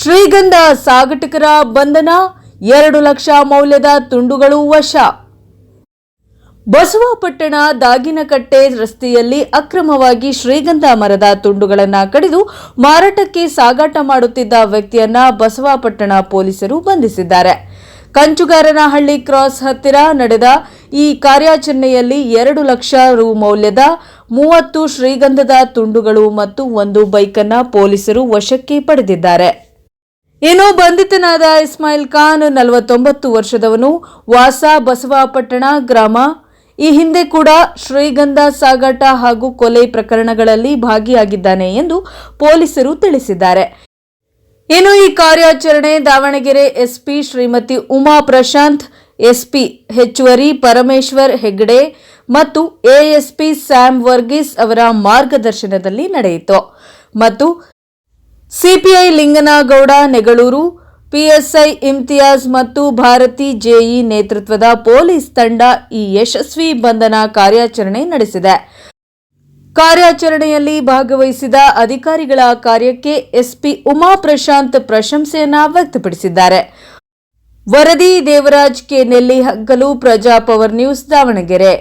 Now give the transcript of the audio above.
ಶ್ರೀಗಂಧ ಸಾಗಾಟಕರ ಬಂಧನ, 2 ಲಕ್ಷ ಮೌಲ್ಯದ ತುಂಡುಗಳು ವಶ. ಬಸವಾಪಟ್ಟಣ ದಾಗಿನಕಟ್ಟೆ ರಸ್ತೆಯಲ್ಲಿ ಅಕ್ರಮವಾಗಿ ಶ್ರೀಗಂಧ ಮರದ ತುಂಡುಗಳನ್ನು ಕಡಿದು ಮಾರಾಟಕ್ಕೆ ಸಾಗಾಟ ಮಾಡುತ್ತಿದ್ದ ವ್ಯಕ್ತಿಯನ್ನ ಬಸವಾಪಟ್ಟಣ ಪೊಲೀಸರು ಬಂಧಿಸಿದ್ದಾರೆ. ಕಂಚುಗಾರನಹಳ್ಳಿ ಕ್ರಾಸ್ ಹತ್ತಿರ ನಡೆದ ಈ ಕಾರ್ಯಾಚರಣೆಯಲ್ಲಿ 2 ಲಕ್ಷ ರು ಮೌಲ್ಯದ 30 ಶ್ರೀಗಂಧದ ತುಂಡುಗಳು ಮತ್ತು ಒಂದು ಬೈಕನ್ನು ಪೊಲೀಸರು ವಶಕ್ಕೆ ಪಡೆದಿದ್ದಾರೆ. ಇನ್ನು ಬಂಧಿತನಾದ ಇಸ್ಮಾಯಿಲ್ ಖಾನ್ 49 ವರ್ಷದವನು, ವಾಸ ಬಸವಾಪಟ್ಟಣ ಗ್ರಾಮ. ಈ ಹಿಂದೆ ಕೂಡ ಶ್ರೀಗಂಧ ಸಾಗಾಟ ಹಾಗೂ ಕೊಲೆ ಪ್ರಕರಣಗಳಲ್ಲಿ ಭಾಗಿಯಾಗಿದ್ದಾನೆ ಎಂದು ಪೊಲೀಸರು ತಿಳಿಸಿದ್ದಾರೆ. ಇನ್ನು ಈ ಕಾರ್ಯಾಚರಣೆ ದಾವಣಗೆರೆ ಎಸ್ಪಿ ಶ್ರೀಮತಿ ಉಮಾ ಪ್ರಶಾಂತ್, ಎಸ್ಪಿ ಹೆಚ್ಚುವರಿ ಪರಮೇಶ್ವರ್ ಹೆಗ್ಡೆ ಮತ್ತು ಎಎಸ್ಪಿ ಸ್ಯಾಮ್ ವರ್ಗೀಸ್ ಅವರ ಮಾರ್ಗದರ್ಶನದಲ್ಲಿ ನಡೆಯಿತು ಮತ್ತು ಸಿಪಿಐ ಲಿಂಗನಗೌಡ ನೆಗಳೂರು, ಪಿಎಸ್ಐ ಇಮ್ತಿಯಾಜ್ ಮತ್ತು ಭಾರತಿ ಜೆಇ ನೇತೃತ್ವದ ಪೊಲೀಸ್ ತಂಡ ಈ ಯಶಸ್ವಿ ಬಂಧನ ಕಾರ್ಯಾಚರಣೆ ನಡೆಸಿದೆ. ಕಾರ್ಯಾಚರಣೆಯಲ್ಲಿ ಭಾಗವಹಿಸಿದ ಅಧಿಕಾರಿಗಳ ಕಾರ್ಯಕ್ಕೆ ಎಸ್ಪಿ ಉಮಾ ಪ್ರಶಾಂತ್ ಪ್ರಶಂಸೆಯನ್ನ ವ್ಯಕ್ತಪಡಿಸಿದ್ದಾರೆ. ವರದಿ ದೇವರಾಜ್ ಕೆ ನೆಲ್ಲಿಹಗಲು, ಪ್ರಜಾಪವರ್ ನ್ಯೂಸ್, ದಾವಣಗೆರೆ.